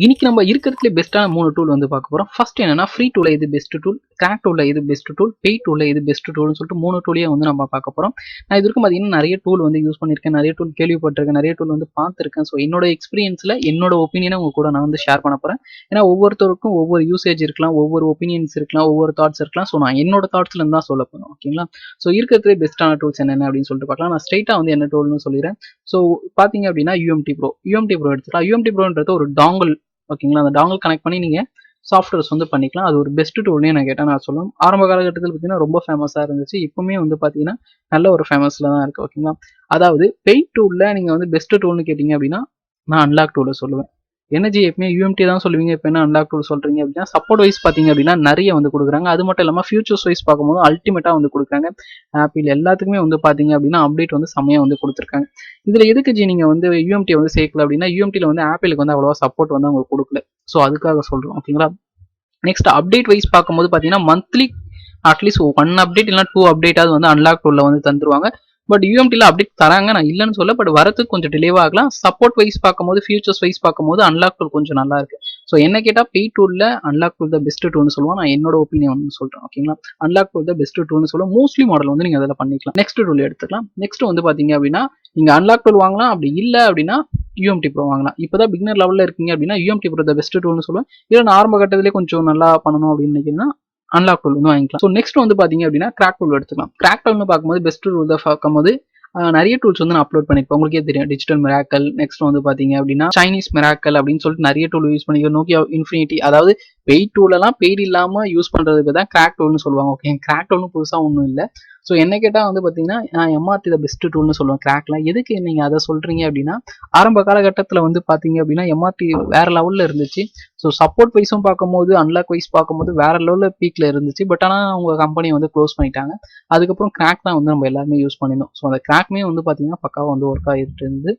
இன்னைக்கு நம்ம இருக்கிறதுல பெஸ்ட்டான 3 டூல் வந்து பார்க்க போறோம். ஃபர்ஸ்ட் என்னன்னா ஃப்ரீ டூல்ல எது பெஸ்ட் டூல், கிராக் டூல்ல எது பெஸ்ட் டூல், பெய்ட் டூல்ல எது பெஸ்ட் டூல்னு சொல்லிட்டு 3 டூலையும் வந்து நம்ம பார்க்க போறோம். நான் இது வரைக்கும் பார்த்தீங்கன்னா நிறைய டூல் வந்து யூஸ் பண்ணியிருக்கேன், நிறைய டூல் கேள்விப்பட்டிருக்கேன், நிறைய டூல் வந்து பார்த்துருக்கேன். ஸோ என்னோட எக்ஸ்பீரியன்ஸ்ல என்னோட ஒப்பீனியனை உங்க கூட நான் வந்து ஷேர் பண்ண போறேன். ஏன்னா ஒவ்வொருத்தருக்கும் ஒவ்வொரு யூசேஜ் இருக்கலாம், ஒவ்வொரு ஒப்பீனியன்ஸ் இருக்கலாம், ஒவ்வொரு தாட்ஸ் இருக்கலாம். ஸோ நான் என்னோட தாட்ஸ்ல இருந்து தான் சொல்ல போறேன். ஓகேங்களா? ஸோ இருக்கிறதுலே பெஸ்ட்டான டூல்ஸ் என்னென்ன அப்படின்னு சொல்லிட்டு பார்க்கலாம். நான் ஸ்ட்ரைட்டா வந்து என்ன டூல்னு சொல்லிடுறேன். ஸோ பார்த்தீங்க அப்படின்னா யூஎம்டி ப்ரோ எடுத்துக்கலாம். யூஎம்டி ப்ரோன்றது ஒரு டாங்கிள். ஓகேங்களா? அந்த டாங்கிள் கனெக்ட் பண்ணி நீங்க சாஃப்ட்வேர்ஸ் வந்து பண்ணிக்கலாம். அது ஒரு பெஸ்ட் டூல்னே நான் கேட்டா நான் சொல்லுவேன். ஆரம்ப காலகட்டத்தில் பார்த்தீங்கன்னா ரொம்ப ஃபேமஸா இருந்துச்சு. இப்பவுமே வந்து பார்த்தீங்கன்னா நல்ல ஒரு ஃபேமஸ்ல தான் இருக்கு. ஓகேங்களா? அதாவது பெய்ட் டூல்ல நீங்க வந்து பெஸ்ட் டூல்னு கேட்டீங்க அப்படின்னா நான் அன்லாக் டூல சொல்லுவேன். எனர்ஜி எப்பவுமே யூஎம்டி தான் சொல்லுவீங்க. இப்போ என்ன அன்லாக் டூல் சொல்றீங்க அப்படின்னா சப்போர்ட் வைஸ் பார்த்தீங்க அப்படின்னா நிறைய வந்து கொடுக்குறாங்க. அது மட்டும் இல்லாமல் ஃபியூச்சர்ஸ் வைஸ் பார்க்கும்போது அல்டிமேட்டா வந்து கொடுக்குறாங்க. ஆப்பிள் எல்லாத்துக்குமே வந்து பார்த்தீங்க அப்படின்னா அப்டேட் வந்து செம்மையா வந்து கொடுத்துருக்காங்க. இதுல எதுக்கு நீங்க வந்து யூஎம்டி வந்து சேர்க்கல அப்படின்னா யூஎம்டில வந்து ஆப்பிளுக்கு வந்து அவ்வளவா சப்போர்ட் வந்து அவங்க கொடுக்கல. ஸோ அதுக்காக சொல்றோம். ஓகேங்களா? நெக்ஸ்ட் அப்டேட் வைஸ் பார்க்கும்போது பார்த்தீங்கன்னா மந்த்லி அட்லீஸ்ட் 1 அப்டேட் இல்லைனா 2 அப்டேட்டாவது வந்து அன்லாக் டூல்ல வந்து தந்துருவாங்க. பட் யூஎம்டில அப்டேட் தராங்க, நான் இல்லைன்னு சொல்ல. பட் வரதுக்கு கொஞ்சம் டிலேவா ஆகலாம். சப்போர்ட் வைஸ் பார்க்கும்போது ஃபியூச்சர்ஸ் வைஸ் பார்க்கும்போது அன்லாக் டூல் கொஞ்சம் நல்லா இருக்கு. ஸோ என்ன கேட்டா பெய்ட் டூல்ல அன்லாக் டூல் தான் பெஸ்ட் டூல்னு சொல்லுவோம். நான் என்னோட ஒப்பீனியன் வந்து சொல்றேன். ஓகேங்களா? அன்லாக் டூல் தான் பெஸ்ட் டூல்னு சொல்லுவோம். மோஸ்ட்லி மாடல் வந்து நீங்க அதில் பண்ணிக்கலாம். நெக்ஸ்ட் டூல் எடுத்துக்கலாம். நெக்ஸ்ட் வந்து பாத்தீங்க அப்படின்னா நீங்க அன்லாக் டூல் வாங்கலாம். அப்படி இல்லை அப்படின்னா யூஎம்டி ப்ரோ வாங்கலாம். இப்போதான் பிகினர் லெவலில் இருக்கீங்க அப்படின்னா யூஎம்டி ப்ரோ தான் பெஸ்ட் டூல்னு சொல்லுவேன். இல்லை நான் ஆரம்ப கட்டத்திலே கொஞ்சம் நல்லா பண்ணணும் அப்படின்னு நினைக்கிறீங்கன்னா அன்லாக் டூல் வந்து வாங்கிக்கலாம். ஸோ நெக்ஸ்ட் வந்து பாத்தீங்க அப்படின்னா கிராக் டூல் எடுத்துக்கலாம். கிராக் டூல்னு பார்க்கும்போது பெஸ்ட் டூல் தான் பார்க்கும்போது நிறைய டூல்ஸ் வந்து நான் அப்லோட் பண்ணிருப்பேன். உங்களுக்கே தெரியும் டிஜிட்டல் மிராக்கல், நெக்ஸ்ட் வந்து பாத்தீங்க அப்படின்னா சைனீஸ் மிராக்கல் அப்படின்னு சொல்லிட்டு நிறைய டூல் யூஸ் பண்ணிக்கிறோம். நோக்கியா இன்ஃபினிட்டி, அதாவது பெய்ட் டூல் எல்லாம் பெய்ட் இல்லாம யூஸ் பண்றதுக்கு தான் கிராக் டூல்னு சொல்லுவாங்க. ஓகே, கிராக் டூல்னு புதுசா ஒன்றும் இல்லை. ஸோ என்ன கேட்டா வந்து பாத்தீங்கன்னா நான் எம்ஆர்டி த பெஸ்ட் டூல்னு சொல்லுவேன். கிராக்ல எதுக்கு நீங்க அதை சொல்றீங்க அப்படின்னா ஆரம்ப காலகட்டத்தில் வந்து பாத்தீங்க அப்படின்னா எம்ஆர்டி வேற லெவல்ல இருந்துச்சு. ஸோ சப்போர்ட் வைஸும் பார்க்கும்போது அன்லாக் வைஸ் பார்க்கும்போது வேற லெவலில் பீக்ல இருந்துச்சு. பட் ஆனால் அவங்க கம்பெனியை வந்து க்ளோஸ் பண்ணிட்டாங்க. அதுக்கப்புறம் கிராக் தான் வந்து நம்ம எல்லாருமே யூஸ் பண்ணியிருந்தோம். ஸோ அந்த கிராக்மே வந்து பார்த்தீங்கன்னா பக்காவாக வந்து ஒர்க் ஆகிட்டு இருந்து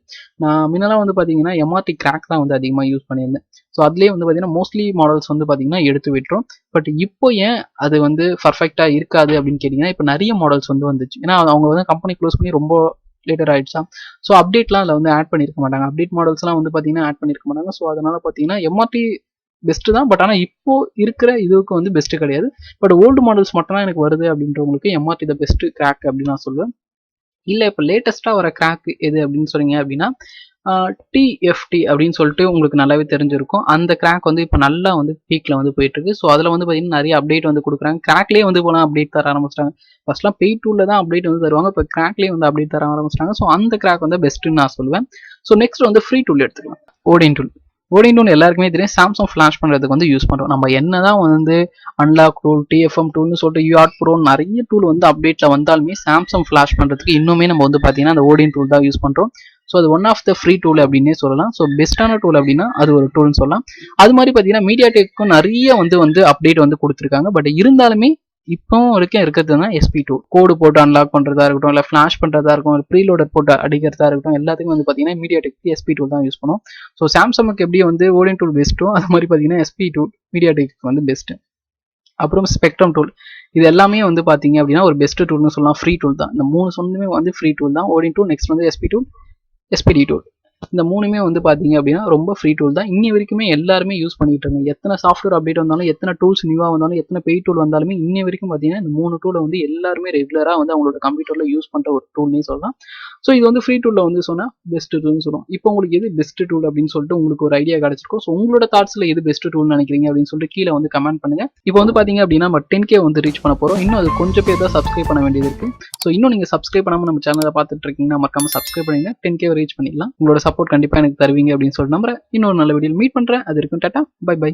நான் முன்னெல்லாம் வந்து பார்த்தீங்கன்னா எம்ஆர்டி கிராக் தான் வந்து அதிகமாக யூஸ் பண்ணியிருந்தேன். ஸோ அதுலேயே வந்து பார்த்தீங்கன்னா மோஸ்ட்லி மாடல்ஸ் வந்து பார்த்தீங்கன்னா எடுத்து விட்டுரும். பட் இப்போ ஏன் அது வந்து பர்ஃபெக்டா இருக்காது அப்படின்னு கேட்டிங்கன்னா இப்போ நிறைய மாடல்ஸ் வந்து வந்துச்சு. ஏன்னா அவங்க வந்து கம்பெனி க்ளோஸ் பண்ணி ரொம்ப லேட்டர் ஆயிடுச்சா. ஸோ அப்டேட்லாம் அதில் வந்து ஆட் பண்ணியிருக்க மாட்டாங்க. அப்டேட் மாடல்ஸ்லாம் வந்து பார்த்தீங்கன்னா ஆட் பண்ணியிருக்க மாட்டாங்க. ஸோ அதனால பார்த்தீங்கன்னா எம்ஆர்டி பெஸ்ட் தான். பட் ஆனால் இப்போ இருக்கிற இதுக்கு வந்து பெஸ்ட் கிடையாது. பட் ஓல்டு மாடல்ஸ் மட்டும் தான் எனக்கு வருது அப்படின்றவங்களுக்கு எம்ஆர்டி த பெஸ்ட் கிராக் அப்படின்னு நான் சொல்லுவேன். இல்லை இப்போ லேட்டஸ்ட்டாக வர கிராக் எது அப்படின்னு சொன்னீங்க அப்படின்னா டிஎஃப்டி அப்படின்னு சொல்லிட்டு உங்களுக்கு நல்லாவே தெரிஞ்சிருக்கும். அந்த கிராக் வந்து இப்போ நல்லா வந்து பீக்ல வந்து போயிட்டு இருக்கு. ஸோ அதில் வந்து பார்த்தீங்கன்னா நிறைய அப்டேட் வந்து கொடுக்குறாங்க. கிராக்லேயே வந்து போனால் அப்டேட் தர ஆரம்பிச்சிட்டாங்க. ஃபர்ஸ்ட்லாம் பெய்ட் டூல்ல தான் அப்டேட் வந்து தருவாங்க. இப்போ கிராக்லேயே வந்து அப்டேட் தர ஆரம்பிச்சிட்டாங்க. ஸோ அந்த கிராக் வந்து பெஸ்ட்டுன்னு நான் சொல்லுவேன். ஸோ நெக்ஸ்ட் வந்து ஃப்ரீ டூல் எடுத்துக்கலாம். ஓடின் டூல். ஓடின் டூல் எல்லாருக்குமே தெரியும். சாம்சங் ஃபிளாஷ் பண்ணுறதுக்கு வந்து யூஸ் பண்ணுறோம். நம்ம என்னதான் வந்து அன்லாக் டூல், டிஎஃப்எம் டூல்னு சொல்லிட்டு யூஆர்ட் ப்ரோ நிறைய டூல் வந்து அப்டேட்ல வந்தாலுமே சாம்சங் ஃபிளாஷ் பண்ணுறதுக்கு இன்னுமே நம்ம வந்து பார்த்தீங்கன்னா அந்த ஓடின் டூல் தான் யூஸ் பண்ணுறோம். ஸோ அது one of the free tool அப்படின்னே சொல்லலாம். ஸோ பெஸ்ட்டான டூல் அப்படின்னா அது ஒரு டூல்னு சொல்லலாம். அது மாதிரி பார்த்தீங்கன்னா மீடியா டெக்கும் நிறைய வந்து அப்டேட் வந்து கொடுத்துருக்காங்க. பட் இருந்தாலுமே இப்போ வரைக்கும் இருக்கிறதுனா எஸ்பி டூல். கோடு போட்டு அன்லாக் பண்ணுறதா இருக்கட்டும், இல்லை ஃபிளாஷ் பண்ணுறதா இருக்கும், இல்லை ப்ரீலோடர் போட்டு அடிக்கிறதா இருக்கட்டும், எல்லாத்துக்கும் வந்து பார்த்தீங்கன்னா மீடியா டெக் எஸ்பி டூல் தான் யூஸ் பண்ணும். ஸோ சாம்சங்குக்கு எப்படி வந்து ஓடின் டூல் பெஸ்ட்டோ அது மாதிரி பார்த்தீங்கன்னா எஸ்பி டூல் மீடியா டெக் வந்து பெஸ்ட்டு. அப்புறம் ஸ்பெக்ட்ரம் டூல், இது எல்லாமே வந்து பார்த்தீங்க அப்படின்னா ஒரு பெஸ்ட் டூல்னு சொல்லலாம். ஃப்ரீ டூல் தான். இந்த 3 சொன்னதுமே வந்து ஃப்ரீ டூல் தான். ஓடின் டூல், நெக்ஸ்ட் வந்து எஸ்பி டூல், எஸ்பிடி டூல். இந்த 3மே வந்து பார்த்தீங்க அப்படின்னா ரொம்ப ஃப்ரீ டூல் தான். இன்னி வரைக்குமே எல்லாருமே யூஸ் பண்ணிட்டு இருக்காங்க. எத்தனை சாஃப்ட்வேர் அப்டேட் வந்தாலும், எத்தனை டூல்ஸ் நியூவாக வந்தாலும், எத்தனை பெய்ட் டூல் வந்தாலுமே இன்னி வரைக்கும் பார்த்தீங்கன்னா இந்த 3 டூலை வந்து எல்லாருமே ரெகுலராக வந்து அவங்களோட கம்ப்யூட்டரில் யூஸ் பண்ணுற ஒரு டூல்னே சொல்லலாம். ஸோ இது வந்து ஃப்ரீ டூலில் வந்து சொன்னால் பெஸ்ட் டூல்னு சொல்லுவோம். இப்போ உங்களுக்கு எது பெஸ்ட் டூல் அப்படின்னு சொல்லிட்டு உங்களுக்கு ஒரு ஐடியா கிடைச்சிருக்கும். ஸோ உங்களோட தாட்ஸில் எது பெஸ்ட் டூல்னு நினைக்கிறீங்க அப்படின்னு சொல்லிட்டு கீழே வந்து கமெண்ட் பண்ணுங்க. இப்போ வந்து பார்த்தீங்க அப்படின்னா நம்ம 10K வந்து ரீச் பண்ண போகிறோம். இன்னும் அது கொஞ்சம் பேர் தான் சப்ஸ்கிரைப் பண்ண வேண்டியது இருக்கு. ஸோ இன்னும் நீங்கள் சப்ஸ்கிரைப் பண்ணாமல் நம்ம சேனலை பார்த்துட்டு இருக்கீங்கன்னா மறக்காம சப்ஸ்கிரைப் பண்ணுங்க. 10K ரீச் பண்ணிடலாம். உங்களோட சப்போர்ட் கண்டிப்பாக எனக்கு தருவீங்க அப்படின்னு சொல்லிட்டு நம்புறேன். இன்னொரு நல்ல வீடியோ மீட் பண்றேன். அது இருக்கும். Tata, bye by.